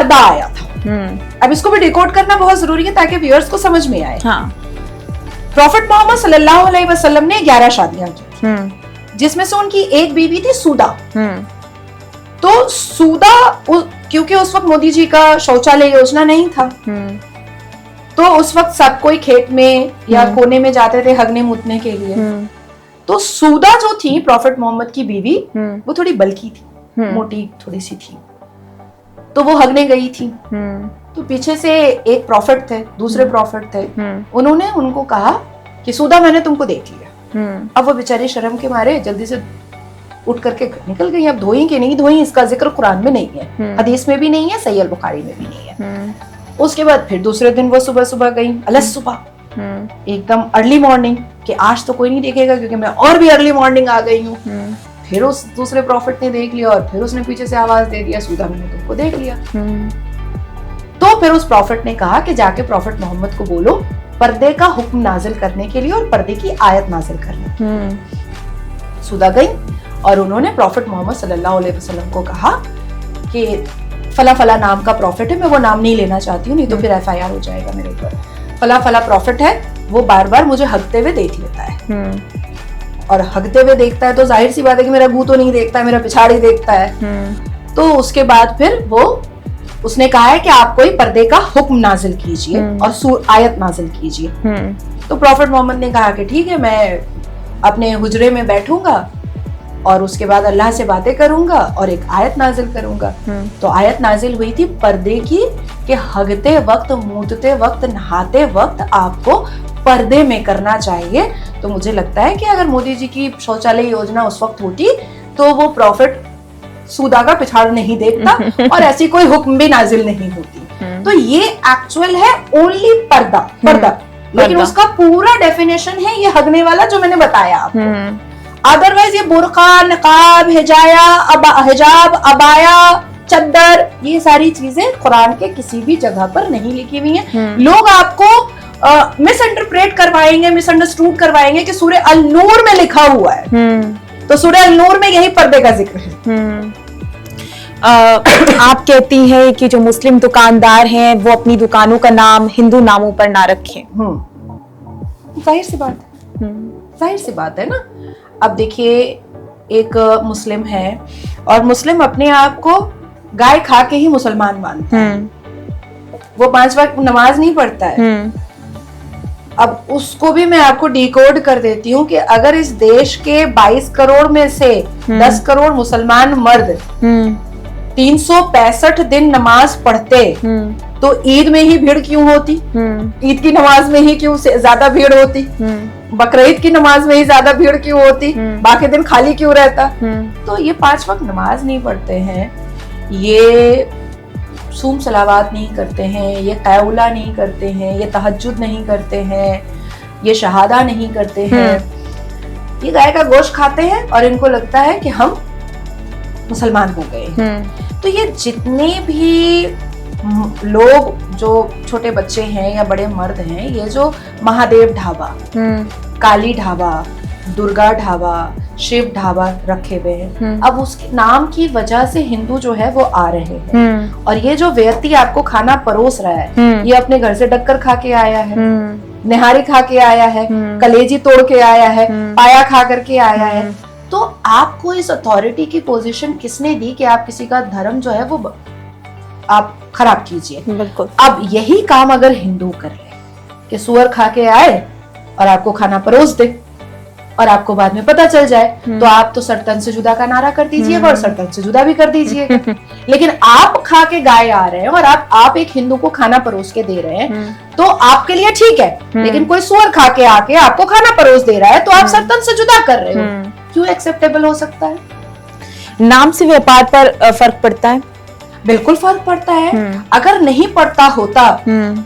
पर्दा आया था। अब इसको भी डिकोड करना बहुत जरूरी है ताकि व्यूअर्स को समझ में आए। प्रॉफिट मोहम्मद सल्लल्लाहु अलैहि वसल्लम ने 11 शादियां की, जिसमें से उनकी एक बीवी थी सूदा। तो सूदा, क्योंकि उस वक्त मोदी जी का शौचालय योजना नहीं था, तो उस वक्त सब कोई खेत में या कोने में जाते थे हगने मुतने के लिए। तो सूदा जो थी प्रॉफिट मोहम्मद की बीवी, वो थोड़ी बल्की थी, मोटी थोड़ी सी थी, तो वो हगने गई थी। तो पीछे से एक प्रॉफिट थे, दूसरे प्रॉफिट थे, उन्होंने उनको कहा कि सूदा मैंने तुमको देख लिया। अब वो बेचारी शर्म के मारे जल्दी से उठ करके निकल गई। अब धोई कि नहीं धोई इसका जिक्र कुरान में नहीं है, हदीस में भी नहीं है, सही बुखारी में भी नहीं है। उसके बाद फिर दूसरे दिन वो सुबह सुबह गई, अलस सुबह, एकदम अर्ली मॉर्निंग, कि आज तो कोई नहीं देखेगा क्योंकि मैं और भी अर्ली मॉर्निंग आ गई हूँ। फिर उस दूसरे प्रॉफिट ने देख लिया और फिर उसने पीछे से आवाज दे दिया, सूदा मैंने तुमको देख लिया। तो फिर उस प्रॉफिट ने कहा कि जाके प्रॉफिट मोहम्मद को बोलो पर्दे का हुक्म नाजिल करने के लिए और पर्दे की आयत नाजिल करने। सूदा गई और उन्होंने प्रॉफिट मोहम्मद सल्लल्लाहु अलैहि वसल्लम को कहा कि फला फला नाम का प्रॉफिट है, मैं वो नाम नहीं लेना चाहती हूँ, नहीं तो फिर FIR हो जाएगा मेरे ऊपर। फला फला प्रॉफिट है, वो बार बार मुझे हगते हुए देख लेता है, और हगते हुए देखता है तो जाहिर सी बात है कि मेरा मुंह तो नहीं देखता है, मेरा पिछाड़ी देखता है। तो उसके बाद फिर वो उसने कहा है कि आप कोई पर्दे का हुक्म नाजिल कीजिए और आयत नाजिल कीजिए। तो प्रॉफिट मोहम्मद ने कहा कि ठीक है, मैं अपने हुजरे में बैठूंगा और उसके बाद अल्लाह से बातें करूंगा और एक आयत नाजिल करूंगा। तो आयत नाजिल हुई थी पर्दे की, कि हगते वक्त, मूतते वक्त, नहाते वक्त आपको पर्दे में करना चाहिए। तो मुझे लगता है कि अगर मोदी जी की शौचालय योजना उस वक्त होती तो वो प्रॉफिट सूदा का पिछाड़ नहीं देखता और ऐसी कोई हुक्म भी नाजिल नहीं होती। तो ये एक्चुअल है ओनली पर्दा, लेकिन उसका पूरा डेफिनेशन है ये हगने वाला जो मैंने बताया आपको। अदरवाइज ये बुर्का, नकाब, हिजाब, अबाया, चद्दर, ये सारी चीजें कुरान के किसी भी जगह पर नहीं लिखी हुई हैं। लोग आपको मिस इंटरप्रेट करवाएंगे, मिसअंडरस्टूड करवाएंगे कि सूरह अल नूर में लिखा हुआ है, तो सूरह अल नूर में यही पर्दे का जिक्र है। आप कहती हैं कि जो मुस्लिम दुकानदार हैं वो अपनी दुकानों का नाम हिंदू नामों पर ना रखें। जाहिर सी बात है, जाहिर सी बात है ना। अब देखिए, एक मुस्लिम है और मुस्लिम अपने आप को गाय खा के ही मुसलमान मानता है, वो 5 वक्त नमाज नहीं पढ़ता है। अब उसको भी मैं आपको डिकोड कर देती हूँ कि अगर इस देश के 22 करोड़ में से 10 करोड़ मुसलमान मर्द 365 दिन नमाज पढ़ते तो ईद में ही भीड़ क्यों होती? ईद की नमाज में ही क्यों ज्यादा भीड़ होती? बकरीद की नमाज में ही ज्यादा भीड़ क्यों होती? बाकी दिन खाली क्यों रहता? तो ये 5 वक्त नमाज नहीं पढ़ते हैं, ये सूम सलावात नहीं करते हैं, ये क़याउला नहीं करते हैं, ये तहज्जुद नहीं करते हैं, ये शहादा नहीं करते हैं, ये गाय का गोश्त खाते हैं और इनको लगता है कि हम मुसलमान हो गए। तो ये जितने भी लोग, जो छोटे बच्चे हैं या बड़े मर्द हैं, ये जो महादेव ढाबा, काली ढाबा, दुर्गा ढाबा, शिव ढाबा रखे हुए हैं, अब उसके नाम की वजह से हिंदू जो है वो आ रहे हैं। और ये जो व्यक्ति आपको खाना परोस रहा है, ये अपने घर से डक्कर खा के आया है, निहारी खा के आया है, कलेजी तोड़ के आया है, पाया खा करके आया है। तो आपको इस अथॉरिटी की पोजीशन किसने दी कि आप किसी का धर्म जो है वो आप खराब कीजिए? बिल्कुल। अब यही काम अगर हिंदू कर ले कि सुअर खा के आए और आपको खाना परोस दे और आपको बाद में पता चल जाए, तो आप तो सरतन से जुदा का नारा कर दीजिएगा और सरतन से जुदा भी कर दीजिएगा। लेकिन आप खा के गाय आ रहे हैं और आप एक हिंदू को खाना परोस के दे रहे हैं, तो आपके लिए ठीक है। लेकिन कोई सुअर खा के आके आपको खाना परोस दे रहा है, तो आप सरतन से जुदा कर रहे हो, क्यों एक्सेप्टेबल हो सकता है? नाम से व्यापार पर फर्क पड़ता है? बिल्कुल फर्क पड़ता है। अगर नहीं पड़ता होता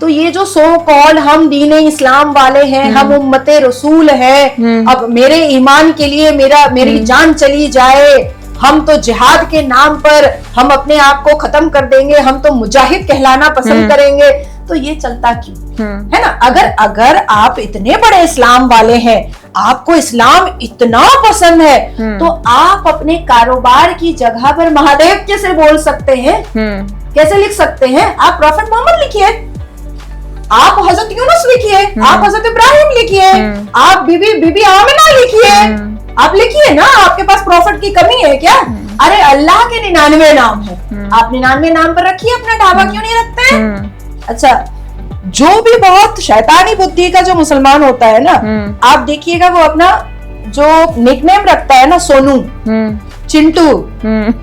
तो ये जो सो कॉल्ड हम दीने इस्लाम वाले हैं, हम उम्मते रसूल हैं, अब मेरे ईमान के लिए मेरी जान चली जाए, हम तो जिहाद के नाम पर हम अपने आप को खत्म कर देंगे, हम तो मुजाहिद कहलाना पसंद करेंगे, तो ये चलता क्यों है ना? अगर आप इतने बड़े इस्लाम वाले हैं, आपको इस्लाम इतना पसंद है, तो आप अपने कारोबार की जगह पर महादेव कैसे बोल सकते हैं कैसे लिख सकते हैं? आप प्रॉफेट मोहम्मद लिखिए, आप हजरत यूनुस लिखिए, आप हजरत इब्राहिम लिखिए, आप बीबी आमिना लिखिए, आप लिखिए ना। आपके पास प्रॉफिट की कमी है क्या? अरे अल्लाह के 99 नाम है, आप 99 नाम पर रखिए अपना ढाबा, क्यों नहीं रखते हैं? अच्छा, जो भी बहुत शैतानी बुद्धि का जो मुसलमान होता है ना, आप देखिएगा वो अपना जो निकनेम रखता है ना, सोनू, चिंटू,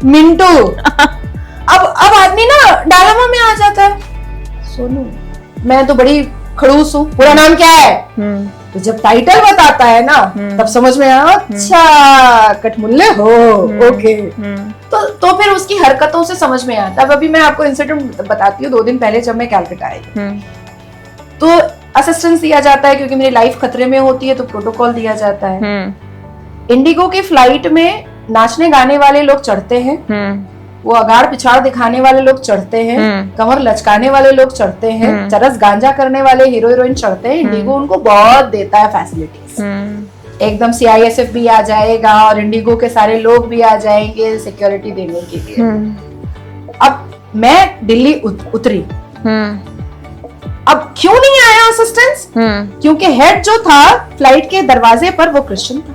मिंटू। अब आदमी ना डायलमा में आ जाता है, सोनू, मैं तो बड़ी खड़ूस हूँ, पूरा नाम क्या है? तो जब टाइटल बताता है ना, तब समझ में आया, अच्छा कठमुल्ले हो, ओके। तो फिर उसकी हरकतों से समझ में आता है। अभी मैं आपको इंसिडेंट बताती हूँ, 2 दिन पहले जब मैं कैलकाटा आई, तो असिस्टेंस दिया जाता है क्योंकि मेरी लाइफ खतरे में होती है, तो प्रोटोकॉल दिया जाता है। इंडिगो की फ्लाइट में नाचने गाने वाले लोग चढ़ते हैं, वो अगाड़ पिछाड़ दिखाने वाले लोग चढ़ते हैं, कमर लचकाने वाले लोग चढ़ते हैं, चरस गांजा करने वाले हीरो हीरोइन चढ़ते हैं। इंडिगो उनको बहुत देता है फैसिलिटीज, एकदम CISF भी आ जाएगा और इंडिगो के सारे लोग भी आ जाएंगे सिक्योरिटी देने के लिए। अब मैं दिल्ली उतरी, अब क्यों नहीं आया असिस्टेंस? क्योंकि हेड जो था फ्लाइट के दरवाजे पर वो क्रिश्चियन था,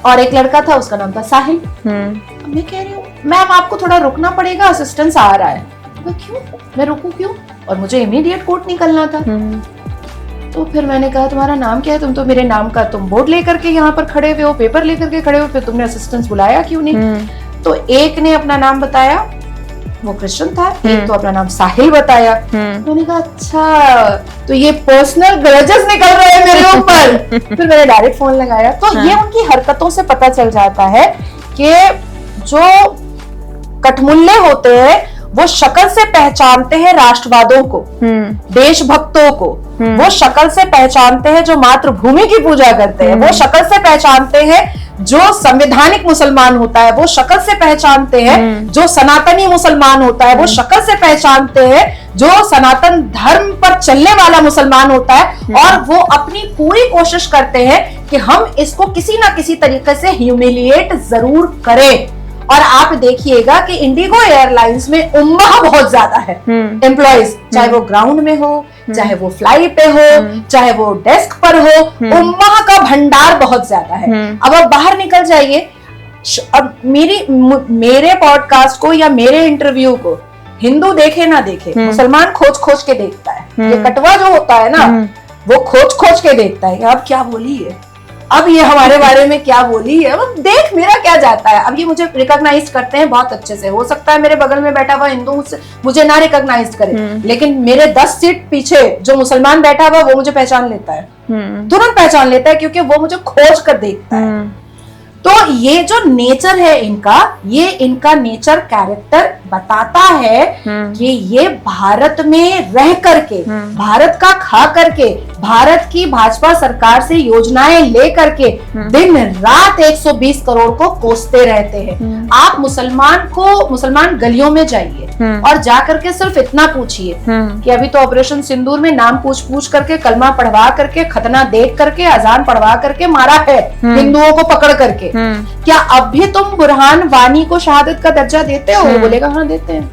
और एक लड़का था, उसका नाम था साहिल। मैं कह रही हूँ मैम आपको थोड़ा रुकना पड़ेगा, असिस्टेंस आ रहा है। क्यों मैं रुकूं क्यों? और मुझे इमीडिएट कोर्ट निकलना था। तो फिर मैंने कहा तुम्हारा नाम क्या है? तुम तो मेरे नाम का तुम बोर्ड लेकर के यहाँ पर खड़े हुए हो, पेपर लेकर के खड़े हो, फिर तुमने असिस्टेंस बुलाया क्यों नहीं? तो एक ने अपना नाम बताया, वो क्रिश्चियन था, एक तो अपना नाम साहिल बताया। मैंने कहा अच्छा, तो ये पर्सनल ग्रजेस निकल रहे हैं मेरे ऊपर। फिर मैंने डायरेक्ट फोन लगाया। तो ये उनकी हरकतों से पता चल जाता है कि जो कठमुल्ले होते हैं वो शक्ल से पहचानते हैं राष्ट्रवादों को, देशभक्तों को, वो शक्ल से पहचानते हैं जो मातृभूमि की पूजा करते हैं, वो शक्ल से पहचानते हैं जो संवैधानिक मुसलमान होता है, वो शक्ल से पहचानते हैं जो सनातनी मुसलमान होता है, वो शक्ल से पहचानते हैं जो सनातन धर्म पर चलने वाला मुसलमान होता है। और वो अपनी पूरी कोशिश करते हैं कि हम इसको किसी ना किसी तरीके से ह्यूमिलिएट जरूर करें। और आप देखिएगा कि इंडिगो एयरलाइंस में उम्मा बहुत ज्यादा है, एम्प्लॉइज, चाहे वो ग्राउंड में हो, चाहे वो फ्लाइट पे हो, चाहे वो डेस्क पर हो, उम्मा का भंडार बहुत ज्यादा है। अब आप बाहर निकल जाइए, अब मेरे पॉडकास्ट को या मेरे इंटरव्यू को हिंदू देखे ना देखे, मुसलमान खोज खोज के देखता है। ये कटवा जो होता है ना, वो खोज खोज के देखता है, अब क्या बोली है, अब ये हमारे बारे में क्या बोली है, अब देख मेरा क्या जाता है। अब ये मुझे रिकॉग्नाइज करते हैं बहुत अच्छे से। हो सकता है मेरे बगल में बैठा हुआ हिंदू मुझे ना रिकॉग्नाइज करे, लेकिन मेरे 10 सीट पीछे जो मुसलमान बैठा हुआ वो मुझे पहचान लेता है, तुरंत पहचान लेता है, क्योंकि वो मुझे खोज कर देखता है। तो ये जो नेचर है इनका, ये इनका नेचर कैरेक्टर बताता है कि ये भारत में रह करके, भारत का खा करके, भारत की भाजपा सरकार से योजनाएं ले करके दिन रात 120 करोड़ को कोसते रहते हैं। आप मुसलमान गलियों में जाइए और जाकर के सिर्फ इतना पूछिए कि अभी तो ऑपरेशन सिंदूर में नाम पूछ करके, कलमा पढ़वा करके, खतना देख करके, अजान पढ़वा करके मारा है हिंदुओं को पकड़ करके, क्या अब भी तुम बुरहान वानी को शहादत का दर्जा देते हो? बोलेगा हाँ देते हैं।